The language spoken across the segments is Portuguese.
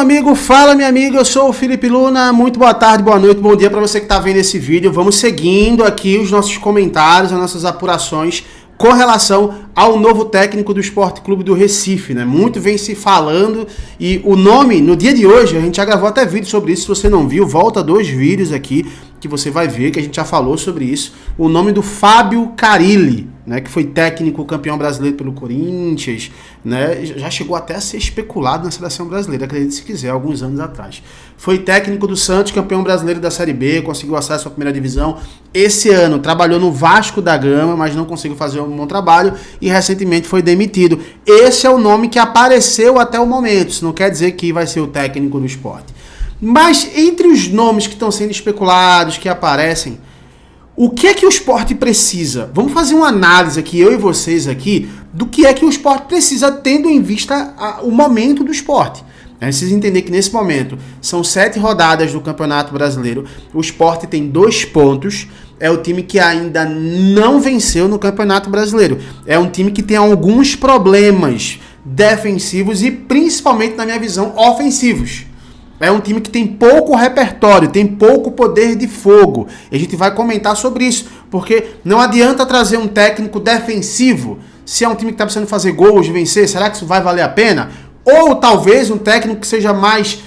amigo, fala minha amiga, eu sou o Felipe Luna, muito boa tarde, boa noite, bom dia para você que está vendo esse vídeo. Vamos seguindo aqui os nossos comentários, as nossas apurações com relação ao novo técnico do Sport Clube do Recife, né? Muito vem se falando e o nome, no dia de hoje, a gente já gravou até vídeo sobre isso, se você não viu, volta 2 vídeos aqui que você vai ver que a gente já falou sobre isso. O nome do Fábio Carille, né, que foi técnico campeão brasileiro pelo Corinthians, né, já chegou até a ser especulado na seleção brasileira, acredite se quiser, alguns anos atrás. Foi técnico do Santos, campeão brasileiro da Série B, conseguiu acesso à primeira divisão. Esse ano trabalhou no Vasco da Gama, mas não conseguiu fazer um bom trabalho e recentemente foi demitido. Esse é o nome que apareceu até o momento, isso não quer dizer que vai ser o técnico do Sport. Mas entre os nomes que estão sendo especulados, que aparecem, o que é que o Sport precisa? Vamos fazer uma análise aqui, eu e vocês aqui, do que é que o Sport precisa, tendo em vista o momento do Sport. Vocês entenderem que nesse momento são 7 rodadas do Campeonato Brasileiro, o Sport tem 2 pontos, é o time que ainda não venceu no Campeonato Brasileiro. É um time que tem alguns problemas defensivos e principalmente, na minha visão, ofensivos. É um time que tem pouco repertório, tem pouco poder de fogo. E a gente vai comentar sobre isso, porque não adianta trazer um técnico defensivo se é um time que está precisando fazer gols, vencer. Será que isso vai valer a pena? Ou talvez um técnico que seja mais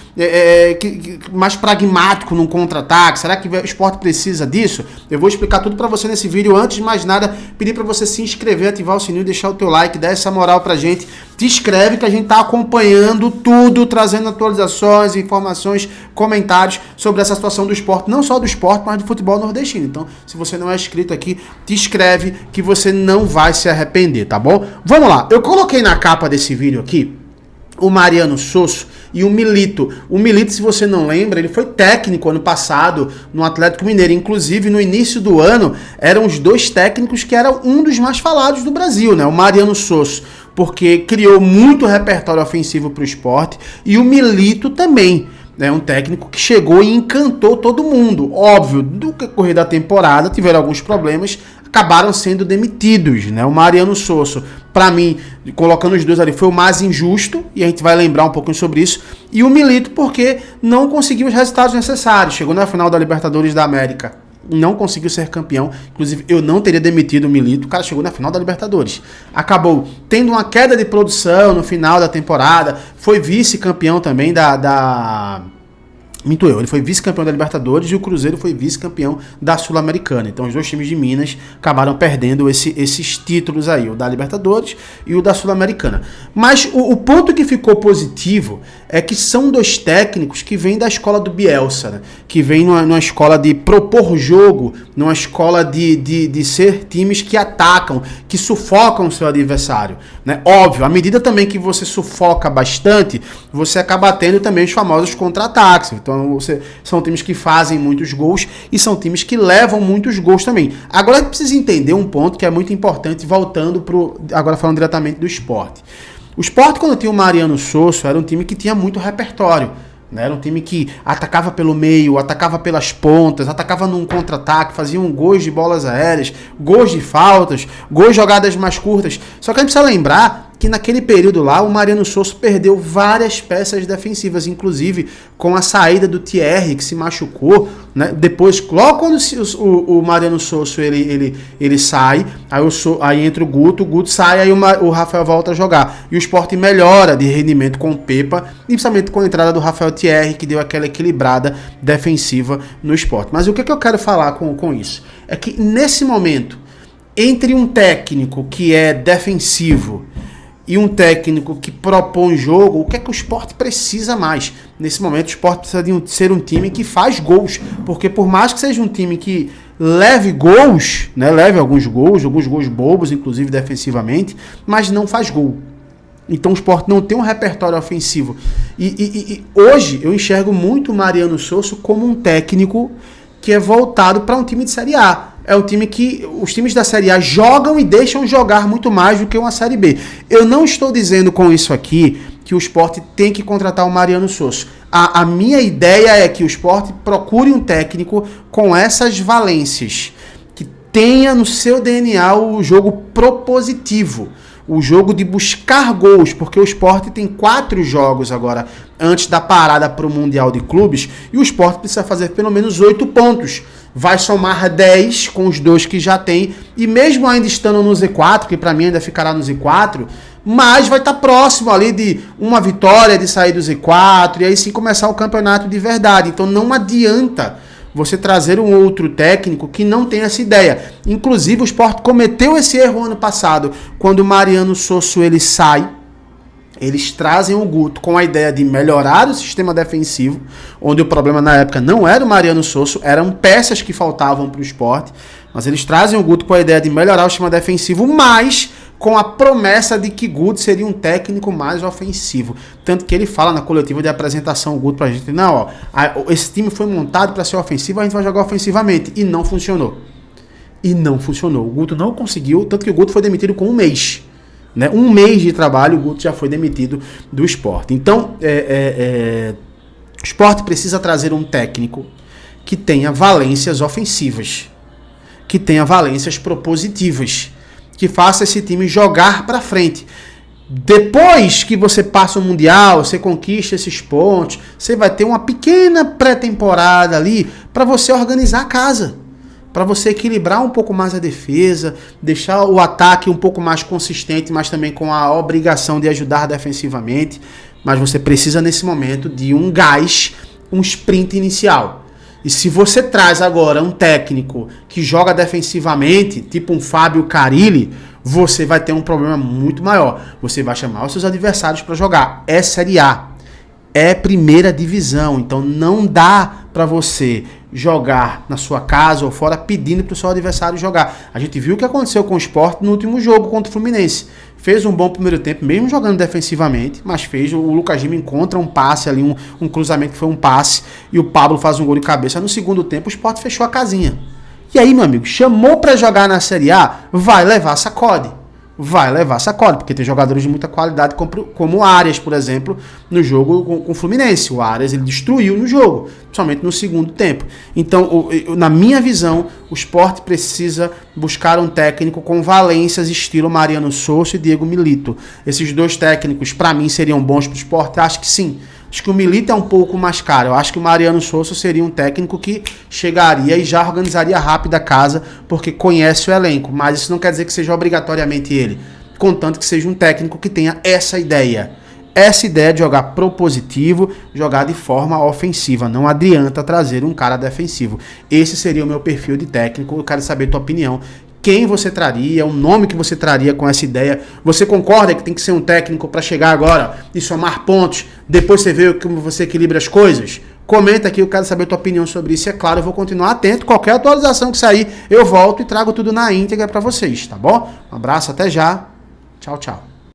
pragmático num contra-ataque. Será que o Sport precisa disso? Eu vou explicar tudo para você nesse vídeo. Antes de mais nada, pedir para você se inscrever, ativar o sininho, deixar o teu like, dar essa moral pra gente. Te inscreve que a gente tá acompanhando tudo, trazendo atualizações, informações, comentários sobre essa situação do Sport, não só do Sport, mas do futebol nordestino. Então, se você não é inscrito aqui, te inscreve que você não vai se arrepender, tá bom? Vamos lá, eu coloquei na capa desse vídeo aqui o Mariano Sosso e o Milito. O Milito, se você não lembra, ele foi técnico ano passado no Atlético Mineiro. Inclusive, no início do ano, eram os 2 técnicos que eram um dos mais falados do Brasil, né? O Mariano Sosso, porque criou muito repertório ofensivo para o Sport, e o Milito também. É um técnico que chegou e encantou todo mundo. Óbvio, do decorrer da temporada, tiveram alguns problemas, acabaram sendo demitidos, né? O Mariano Sosso, para mim, colocando os 2 ali, foi o mais injusto, e a gente vai lembrar um pouquinho sobre isso. E o Milito, porque não conseguiu os resultados necessários. Chegou na final da Libertadores da América, não conseguiu ser campeão. Inclusive, eu não teria demitido o Milito. O cara chegou na final da Libertadores. Acabou tendo uma queda de produção no final da temporada. Foi vice-campeão também Minto eu, ele foi vice-campeão da Libertadores e o Cruzeiro foi vice-campeão da Sul-Americana. Então os 2 times de Minas acabaram perdendo esses títulos aí, o da Libertadores e o da Sul-Americana. Mas o ponto que ficou positivo é que são 2 técnicos que vêm da escola do Bielsa, né? Que vêm numa escola de propor jogo, numa escola de ser times que atacam, que sufocam o seu adversário, né? Óbvio, à medida também que você sufoca bastante, você acaba tendo também os famosos contra-ataques. Então são times que fazem muitos gols e são times que levam muitos gols também. Agora a gente precisa entender um ponto que é muito importante, voltando agora falando diretamente do Sport. O Sport, quando tinha o Mariano Sosso, era um time que tinha muito repertório, né? Era um time que atacava pelo meio, atacava pelas pontas, atacava num contra-ataque, faziam gols de bolas aéreas, gols de faltas, gols de jogadas mais curtas. Só que a gente precisa lembrar que naquele período lá, o Mariano Sosso perdeu várias peças defensivas, inclusive com a saída do Thierry, que se machucou, né? Depois, logo quando o Mariano Sosso ele sai, aí entra o Guto sai, aí o Rafael volta a jogar. E o Sport melhora de rendimento com o Pepa, principalmente com a entrada do Rafael Thierry, que deu aquela equilibrada defensiva no Sport. Mas o que eu quero falar com isso? É que nesse momento, entre um técnico que é defensivo e um técnico que propõe jogo, o que é que o Sport precisa mais? Nesse momento, o Sport precisa de ser um time que faz gols, porque por mais que seja um time que leve gols, né, leve alguns gols bobos, inclusive defensivamente, mas não faz gol. Então o Sport não tem um repertório ofensivo. E hoje eu enxergo muito o Mariano Sosso como um técnico que é voltado para um time de Série A. É um time que os times da Série A jogam e deixam jogar muito mais do que uma Série B. Eu não estou dizendo com isso aqui que o Sport tem que contratar o Mariano Sosso. A minha ideia é que o Sport procure um técnico com essas valências, que tenha no seu DNA o jogo propositivo. o jogo de buscar gols, porque o Sport tem 4 jogos agora antes da parada para o Mundial de Clubes, e o Sport precisa fazer pelo menos 8 pontos. Vai somar 10 com os 2 que já tem, e mesmo ainda estando no Z4, que para mim ainda ficará no Z4, mas vai estar próximo ali de uma vitória de sair do Z4, e aí sim começar o campeonato de verdade. Então não adianta você trazer um outro técnico que não tem essa ideia. Inclusive o Sport cometeu esse erro ano passado, quando o Mariano Sosso ele sai. Eles trazem o Guto com a ideia de melhorar o sistema defensivo, onde o problema na época não era o Mariano Sosso, eram peças que faltavam para o Sport, mas eles trazem o Guto com a ideia de melhorar o sistema defensivo, mas com a promessa de que Guto seria um técnico mais ofensivo. Tanto que ele fala na coletiva de apresentação, o Guto, pra gente, não, ó, esse time foi montado para ser ofensivo, a gente vai jogar ofensivamente, e não funcionou. E não funcionou. O Guto não conseguiu, tanto que o Guto foi demitido com 1 mês. Né? 1 mês de trabalho, o Guto já foi demitido do Sport. Então, o Sport precisa trazer um técnico que tenha valências ofensivas, que tenha valências propositivas, que faça esse time jogar para frente. Depois que você passa o Mundial, você conquista esses pontos, você vai ter uma pequena pré-temporada ali para você organizar a casa, para você equilibrar um pouco mais a defesa, deixar o ataque um pouco mais consistente, mas também com a obrigação de ajudar defensivamente. Mas você precisa nesse momento de um gás, um sprint inicial. E se você traz agora um técnico que joga defensivamente, tipo um Fábio Carille, você vai ter um problema muito maior. Você vai chamar os seus adversários para jogar. É Série A, é primeira divisão, então não dá para você jogar na sua casa ou fora pedindo para o seu adversário jogar. A gente viu o que aconteceu com o Sport no último jogo contra o Fluminense. Fez um bom primeiro tempo, mesmo jogando defensivamente, mas fez. O Lucas Lima encontra um passe ali, um cruzamento que foi um passe, e o Pablo faz um gol de cabeça. No segundo tempo, o Sport fechou a casinha. E aí, meu amigo, chamou para jogar na Série A, vai levar sacode. Vai levar sacode, porque tem jogadores de muita qualidade, como o Arias, por exemplo, no jogo com o Fluminense. O Arias, ele destruiu no jogo, somente no segundo tempo. Então, na minha visão, o Sport precisa buscar um técnico com valências estilo Mariano Sosso e Diego Milito. Esses 2 técnicos, para mim, seriam bons para o Sport? Acho que sim. Acho que o Milito é um pouco mais caro. Eu acho que o Mariano Sosso seria um técnico que chegaria e já organizaria rápido a casa, porque conhece o elenco. Mas isso não quer dizer que seja obrigatoriamente ele. Contanto que seja um técnico que tenha essa ideia. Essa ideia de jogar propositivo, jogar de forma ofensiva. Não adianta trazer um cara defensivo. Esse seria o meu perfil de técnico. Eu quero saber a tua opinião. Quem você traria, o nome que você traria com essa ideia? Você concorda que tem que ser um técnico para chegar agora e somar pontos, depois você vê como você equilibra as coisas? Comenta aqui, eu quero saber a tua opinião sobre isso. E é claro, eu vou continuar atento. Qualquer atualização que sair, eu volto e trago tudo na íntegra para vocês, tá bom? Um abraço, até já. Tchau, tchau.